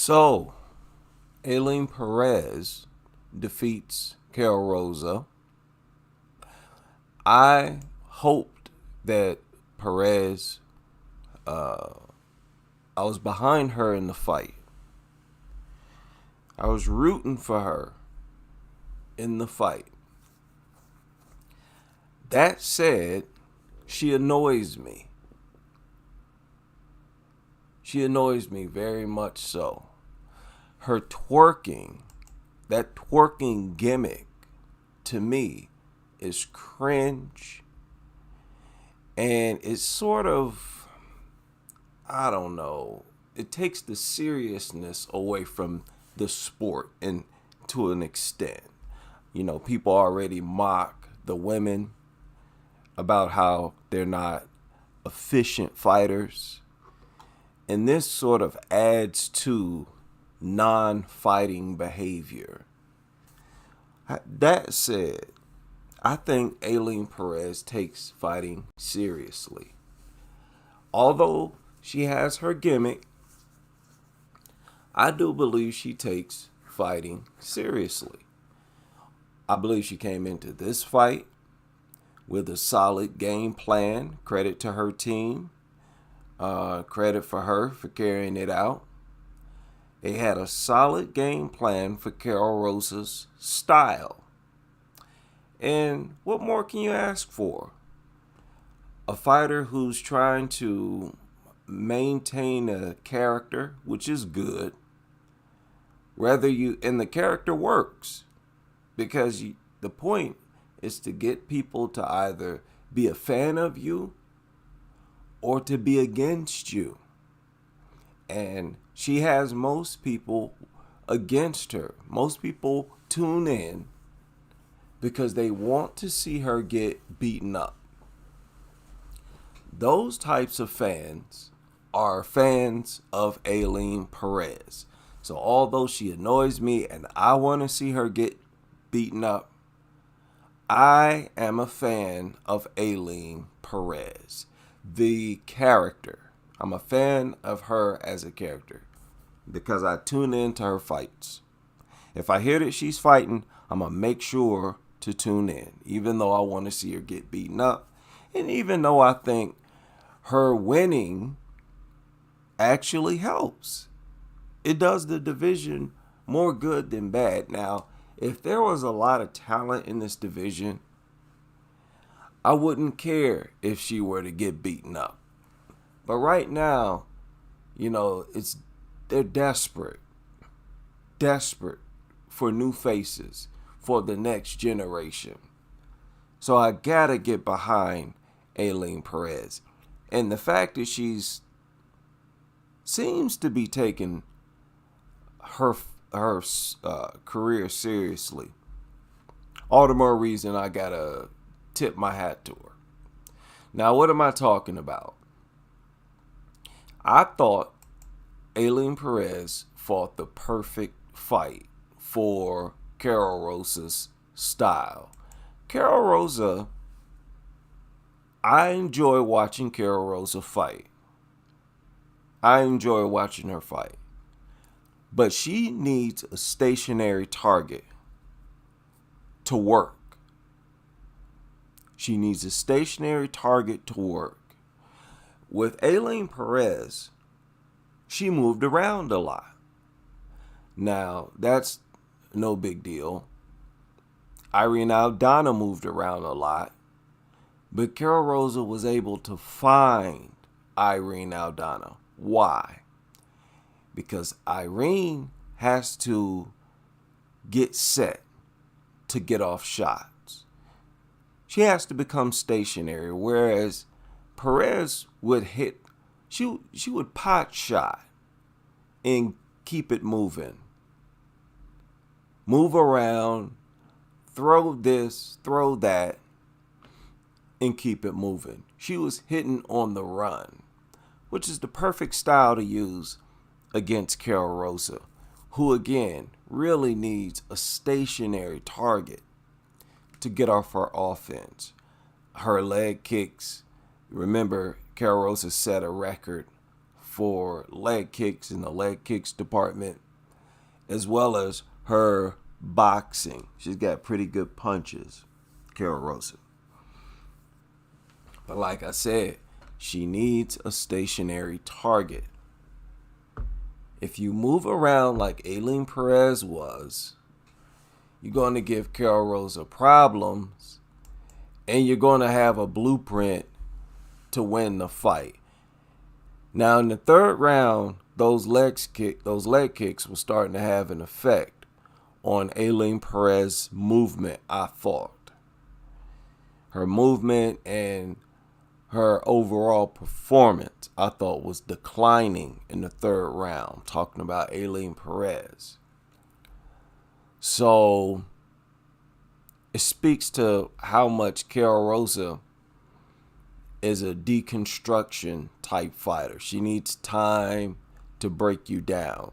So, Ailin Perez defeats Karol Rosa. I hoped that Perez, I was behind her in the fight. I was rooting for her in the fight. That said, she annoys me. She annoys me very much so. Her twerking, that twerking gimmick, to me, is cringe. And it's sort of, I don't know, it takes the seriousness away from the sport and to an extent. You know, people already mock the women about how they're not efficient fighters. And this sort of adds to non-fighting behavior. That said, I think Ailin Perez takes fighting seriously. Although she has her gimmick, I do believe she takes fighting seriously. I believe she came into this fight with a solid game plan. Credit to her team. Credit for her for carrying it out. They had a solid game plan for Karol Rosa's style. And what more can you ask for? A fighter who's trying to maintain a character, which is good. And the character works. Because the point is to get people to either be a fan of you or to be against you. And she has most people against her. Most people tune in because they want to see her get beaten up. Those types of fans are fans of Ailin Perez. So although she annoys me and I want to see her get beaten up, I am a fan of Ailin Perez, the character. I'm a fan of her as a character because I tune into her fights. If I hear that she's fighting, I'm going to make sure to tune in, even though I want to see her get beaten up. And even though I think her winning actually helps. It does the division more good than bad. Now, if there was a lot of talent in this division, I wouldn't care if she were to get beaten up. But right now, you know, they're desperate for new faces for the next generation. So I gotta get behind Ailin Perez. And the fact that she's seems to be taking her career seriously, all the more reason I gotta tip my hat to her. Now, what am I talking about? I thought Ailin Perez fought the perfect fight for Karol Rosa's style. Karol Rosa, I enjoy watching Karol Rosa fight. I enjoy watching her fight. But she needs a stationary target to work. She needs a stationary target to work. With Ailin Perez, she moved around a lot. Now, that's no big deal. Irene Aldana moved around a lot. But Karol Rosa was able to find Irene Aldana. Why? Because Irene has to get set to get off shots. She has to become stationary, whereas Perez would hit, she would pot shot and keep it moving. Move around, throw this, throw that, and keep it moving. She was hitting on the run, which is the perfect style to use against Karol Rosa, who again really needs a stationary target to get off her offense. Her leg kicks, remember, Karol Rosa set a record for leg kicks in the leg kicks department, as well as her boxing. She's got pretty good punches, Karol Rosa. But like I said, she needs a stationary target. If you move around like Ailin Perez was, you're going to give Karol Rosa problems, and you're going to have a blueprint to win the fight. Now, in the third round, those leg kicks were starting to have an effect on Ailin Perez's movement, I thought. Her movement and her overall performance, I thought, was declining in the third round, talking about Ailin Perez. So it speaks to how much Karol Rosa is a deconstruction type fighter. She needs time to break you down.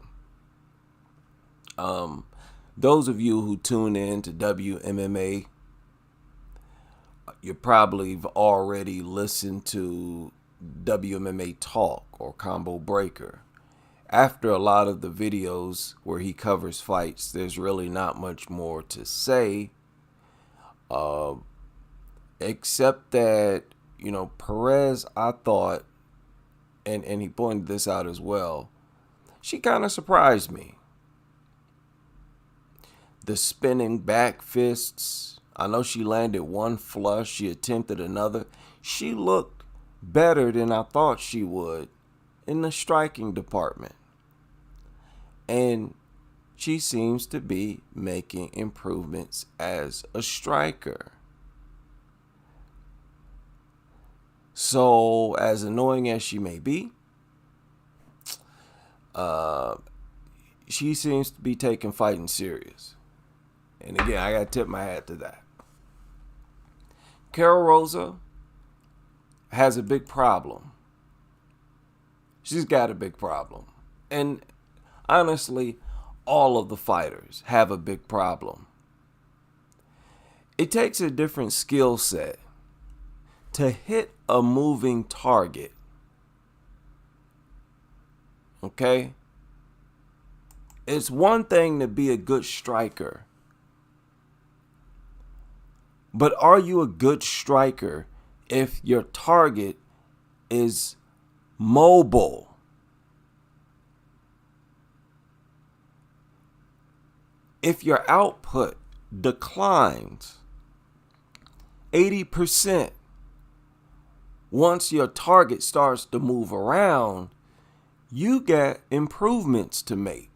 Those of you who tune in to WMMA, you probably have already listened to WMMA Talk or Combo Breaker. After a lot of the videos where he covers fights, there's really not much more to say, except that, you know, Perez, I thought, and he pointed this out as well, she kind of surprised me. The spinning back fists, I know she landed one flush, she attempted another. She looked better than I thought she would in the striking department. And she seems to be making improvements as a striker. So, as annoying as she may be, she seems to be taking fighting serious. And again, I got to tip my hat to that. Karol Rosa has a big problem. She's got a big problem. And honestly, all of the fighters have a big problem. It takes a different skill set to hit a moving target. Okay? It's one thing to be a good striker. But are you a good striker if your target is mobile? If your output declines 80% once your target starts to move around, you get improvements to make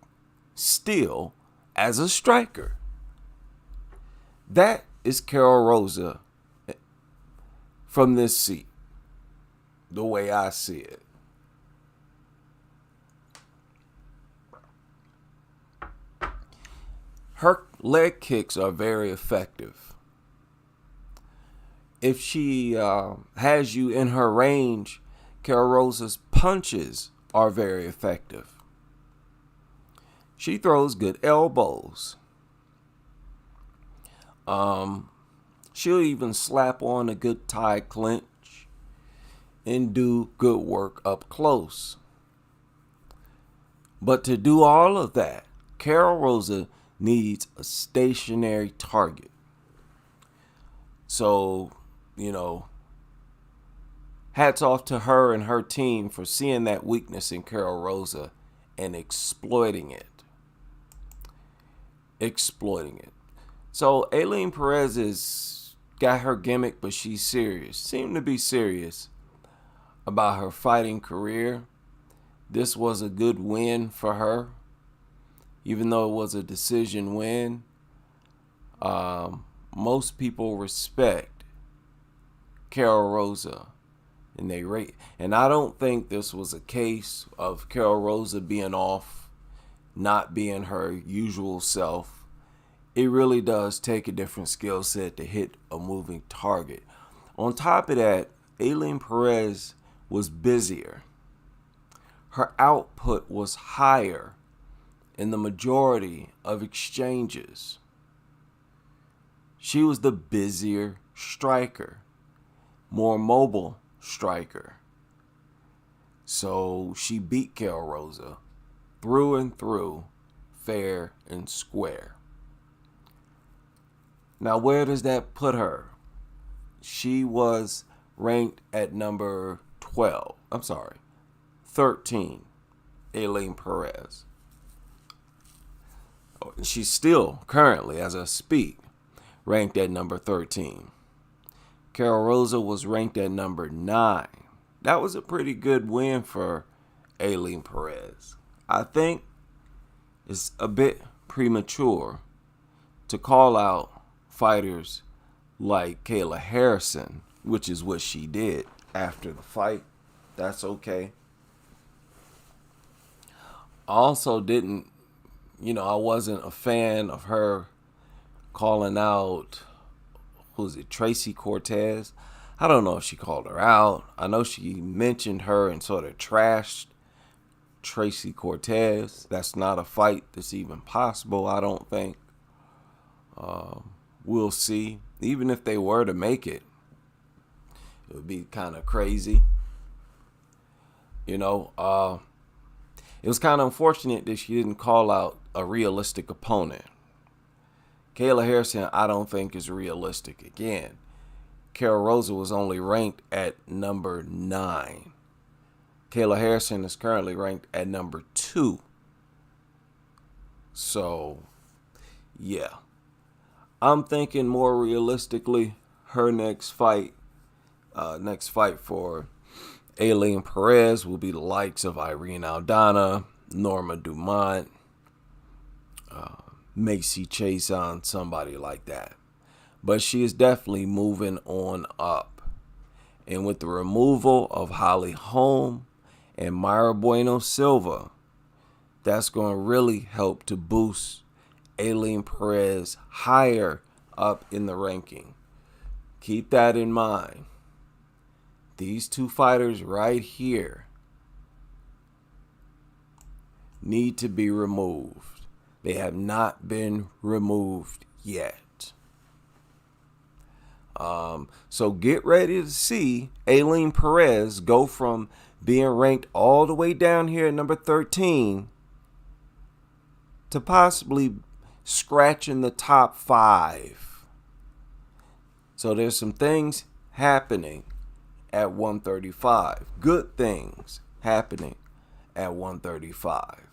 still as a striker. That is Karol Rosa from this seat, the way I see it. Her leg kicks are very effective. If she has you in her range, Karol Rosa's punches are very effective. She throws good elbows. She'll even slap on a good tie clinch and do good work up close. But to do all of that, Karol Rosa needs a stationary target. So, you know, hats off to her and her team for seeing that weakness in Karol Rosa and exploiting it. So Ailin Perez has got her gimmick, but she's serious. Seemed to be serious about her fighting career. This was a good win for her. Even though it was a decision win, most people respect Karol Rosa, and they rate. And I don't think this was a case of Karol Rosa being off, not being her usual self. It really does take a different skill set to hit a moving target. On top of that, Ailin Perez was busier. Her output was higher in the majority of exchanges. She was the busier striker, more mobile striker. So she beat Karol Rosa through and through, fair and square. Now, where does that put her? She was ranked at number 13, Ailin Perez. She's still currently, as I speak, ranked at number 13. Karol Rosa was ranked at number 9. That was a pretty good win for Ailin Perez. I think it's a bit premature to call out fighters like Kayla Harrison, which is what she did after the fight. That's okay. I also I wasn't a fan of her calling out, Tracy Cortez. I don't know if she called her out. I know she mentioned her and sort of trashed Tracy Cortez. That's not a fight that's even possible, I don't think. We'll see. Even if they were to make it, it would be kind of crazy. It was kind of unfortunate that she didn't call out a realistic opponent. Kayla Harrison, I don't think, is realistic. Again, Karol Rosa was only ranked at number 9. Kayla Harrison is currently ranked at number 2. So, yeah. I'm thinking more realistically, her next fight for Ailin Perez will be the likes of Irene Aldana, Norma Dumont, Macy Chiasson, somebody like that. But she is definitely moving on up. And with the removal of Holly Holm and Mayra Bueno Silva, that's going to really help to boost Ailin Perez higher up in the ranking. Keep that in mind. These two fighters right here need to be removed. They have not been removed yet. So get ready to see Ailin Perez go from being ranked all the way down here at number 13 to possibly scratching the top 5. So there's some things happening at 135. Good things happening at 135.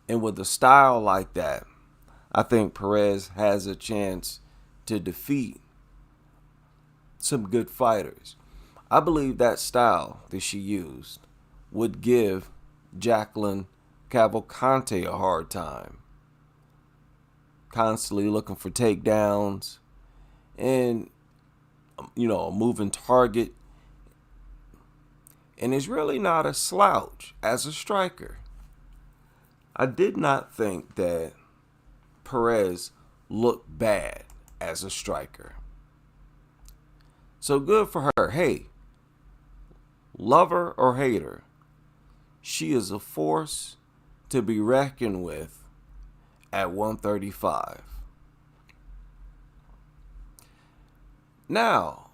And with a style like that, I think Perez has a chance to defeat some good fighters. I believe that style that she used would give Jacqueline Cavalcante a hard time. Constantly looking for takedowns and, a moving target. And is really not a slouch as a striker. I did not think that Perez looked bad as a striker. So good for her. Hey, love her or hate her, she is a force to be reckoned with at 135. Now,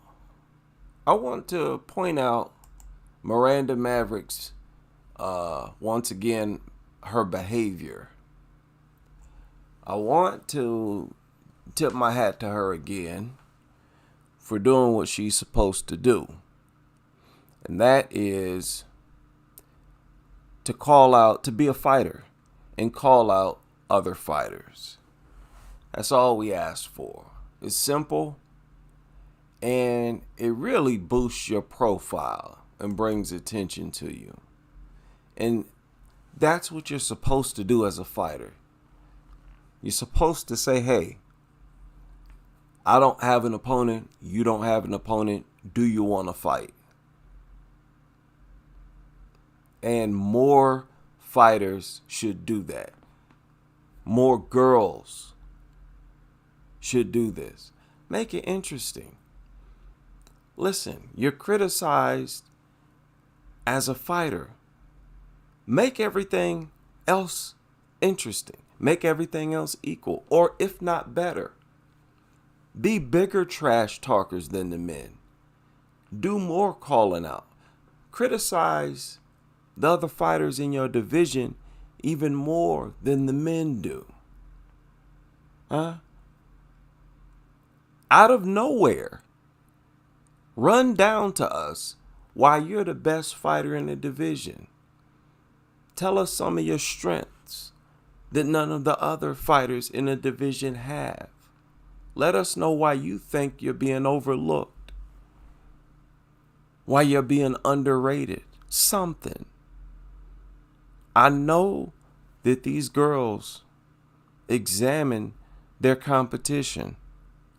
I want to point out Miranda Maverick's, once again, her behavior. I want to tip my hat to her again for doing what she's supposed to do. And that is to be a fighter and call out other fighters. That's all we ask for. It's simple, and it really boosts your profile and brings attention to you. And that's what you're supposed to do as a fighter. You're supposed to say, hey, I don't have an opponent. You don't have an opponent. Do you want to fight? And more fighters should do that. More girls should do this. Make it interesting. Listen, you're criticized as a fighter. Make everything else interesting. Make everything else equal, or if not better. Be bigger trash talkers than the men. Do more calling out. Criticize the other fighters in your division even more than the men do. Huh? Out of nowhere, run down to us why you're the best fighter in the division. Tell us some of your strengths that none of the other fighters in the division have. Let us know why you think you're being overlooked, why you're being underrated. Something. I know that these girls examine their competition.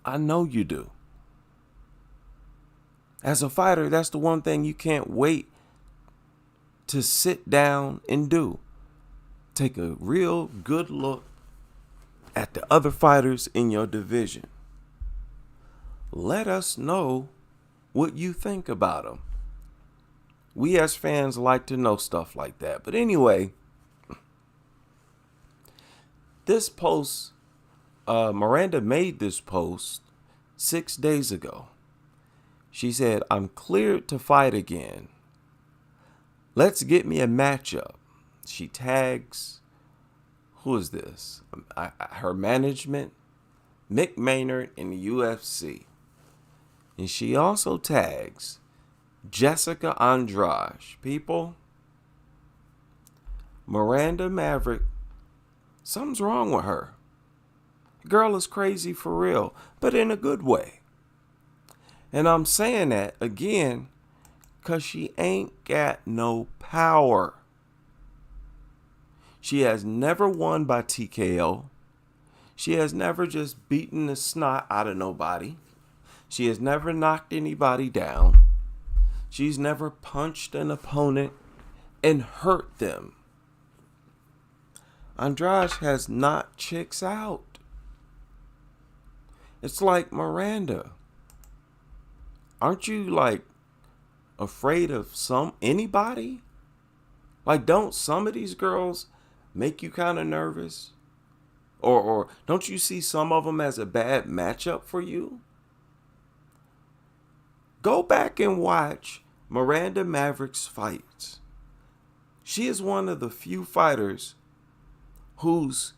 I know you do. As a fighter, that's the one thing you can't wait to sit down and do. Take a real good look at the other fighters in your division. Let us know what you think about them. We as fans like to know stuff like that. But anyway, this post, Miranda made this post 6 days ago. She said, "I'm cleared to fight again. Let's get me a matchup." She tags, who is this? Her management, Mick Maynard in the UFC. And she also tags Jessica Andrade. People, Miranda Maverick, something's wrong with her. The girl is crazy for real, but in a good way. And I'm saying that again because she ain't got no power. She has never won by TKO. She has never just beaten the snot out of nobody. She has never knocked anybody down. She's never punched an opponent and hurt them. Andrade has knocked chicks out. It's like, Miranda, aren't you like afraid of anybody? Like, don't some of these girls make you kind of nervous? Or don't you see some of them as a bad matchup for you? Go back and watch Miranda Maverick's fights. She is one of the few fighters whose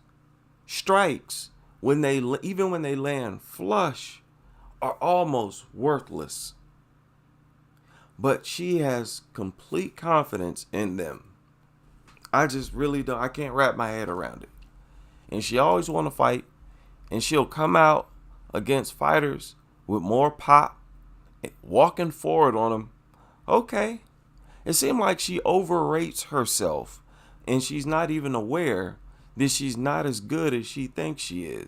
strikes, even when they land flush, are almost worthless. But she has complete confidence in them. I just really don't. I can't wrap my head around it. And she always want to fight. And she'll come out against fighters with more pop, walking forward on them. Okay. It seems like she overrates herself. And she's not even aware that she's not as good as she thinks she is.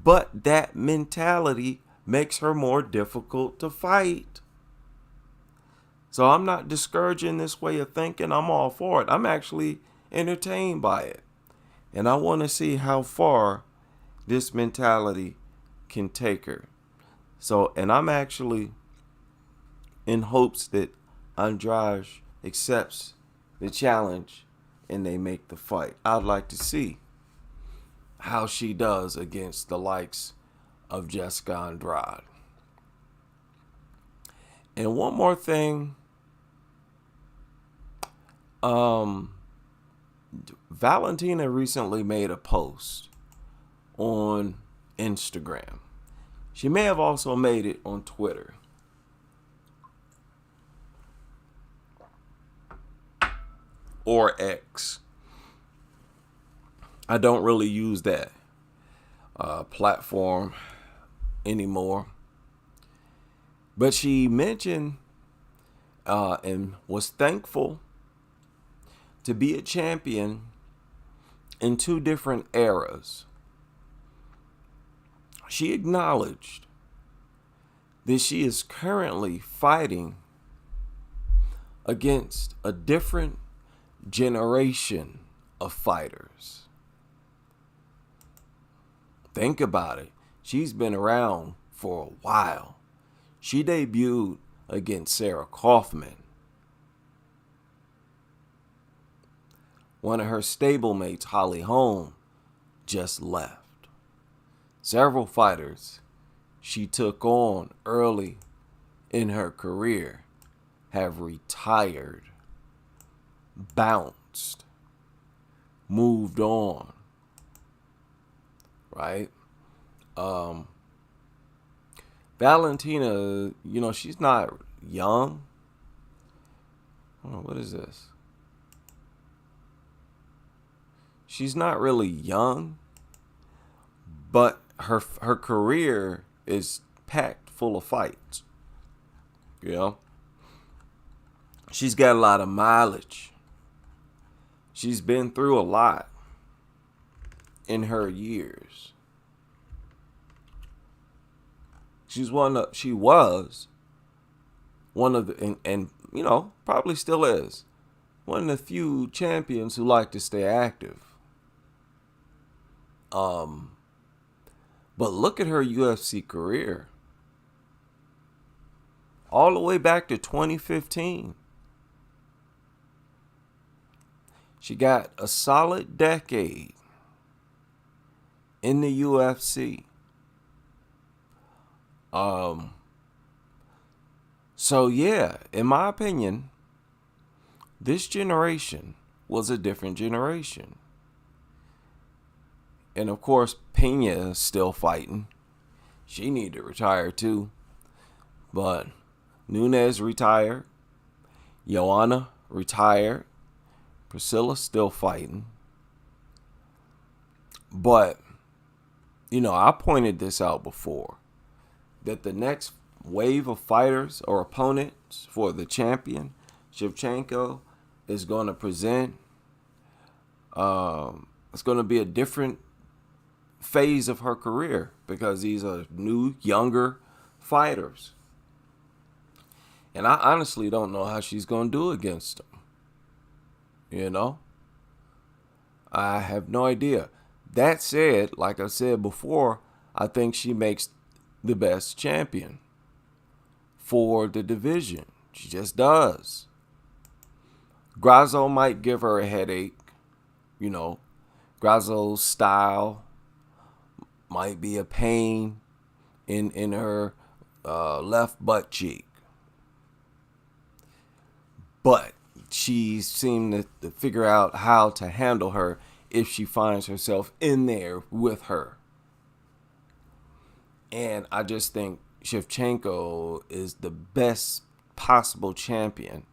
But that mentality makes her more difficult to fight. So I'm not discouraging this way of thinking. I'm all for it. I'm actually entertained by it. And I want to see how far this mentality can take her. So, and I'm actually in hopes that Andrade accepts the challenge and they make the fight. I'd like to see how she does against the likes of Jessica Andrade. And one more thing. Valentina recently made a post on Instagram. She may have also made it on Twitter. Or X. I don't really use that platform anymore. But she mentioned and was thankful to be a champion in 2 different eras. She acknowledged that she is currently fighting against a different generation of fighters. Think about it. She's been around for a while. She debuted against Sarah Kaufman. One of her stablemates, Holly Holm, just left. Several fighters she took on early in her career have retired, bounced, moved on, right? Valentina, she's not young. What is this? She's not really young, but her career is packed full of fights. She's got a lot of mileage. She's been through a lot in her years. She was one of the, and probably still is, one of the few champions who like to stay active. But look at her UFC career. All the way back to 2015. She got a solid decade in the UFC. So yeah, in my opinion, this generation was a different generation. And of course, Pena is still fighting. She need to retire too. But Nunes retired. Joanna retired. Priscilla's still fighting. But, I pointed this out before, that the next wave of fighters or opponents for the champion, Shevchenko, is going to present. It's going to be a different phase of her career because these are new, younger fighters. And I honestly don't know how she's going to do against them. I have no idea. That said, like I said before, I think she makes the best champion for the division. She just does. Grasso might give her a headache. Grasso's style might be a pain in her left butt cheek. But she seemed to figure out how to handle her if she finds herself in there with her. And I just think Shevchenko is the best possible champion.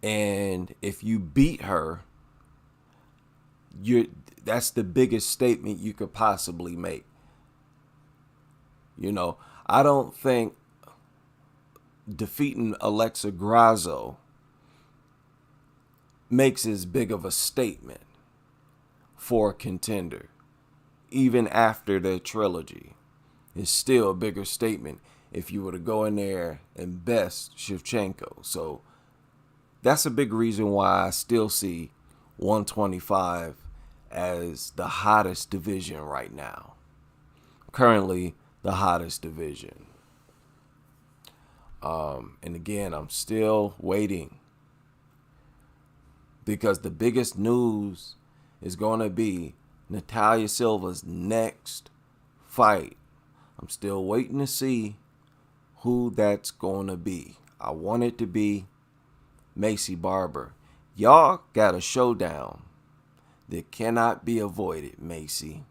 And if you beat her, that's the biggest statement you could possibly make. I don't think defeating Alexa Grasso makes as big of a statement for a contender. Even after the trilogy, it's still a bigger statement if you were to go in there and best Shevchenko. So that's a big reason why I still see 125 as the hottest division right now. Currently, the hottest division. And again, I'm still waiting because the biggest news is going to be Natalia Silva's next fight. I'm still waiting to see who that's going to be. I want it to be Macy Barber. Y'all got a showdown that cannot be avoided, Macy.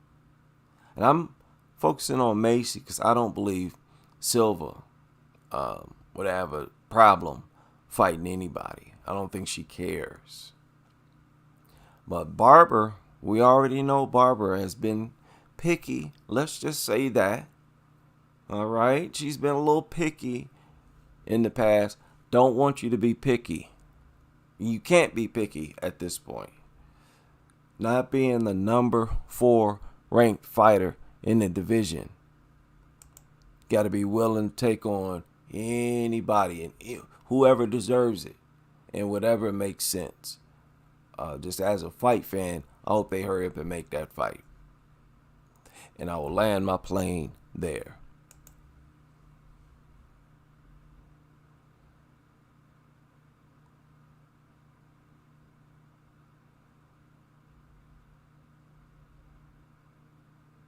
And I'm focusing on Macy because I don't believe Silva would have a problem fighting anybody. I don't think she cares. But Barber, we already know Barber has been picky. Let's just say that. All right? She's been a little picky in the past. Don't want you to be picky. You can't be picky at this point. Not being the number 4 ranked fighter in the division. Got to be willing to take on anybody and whoever deserves it and whatever makes sense. Just as a fight fan, I hope they hurry up and make that fight. And I will land my plane there.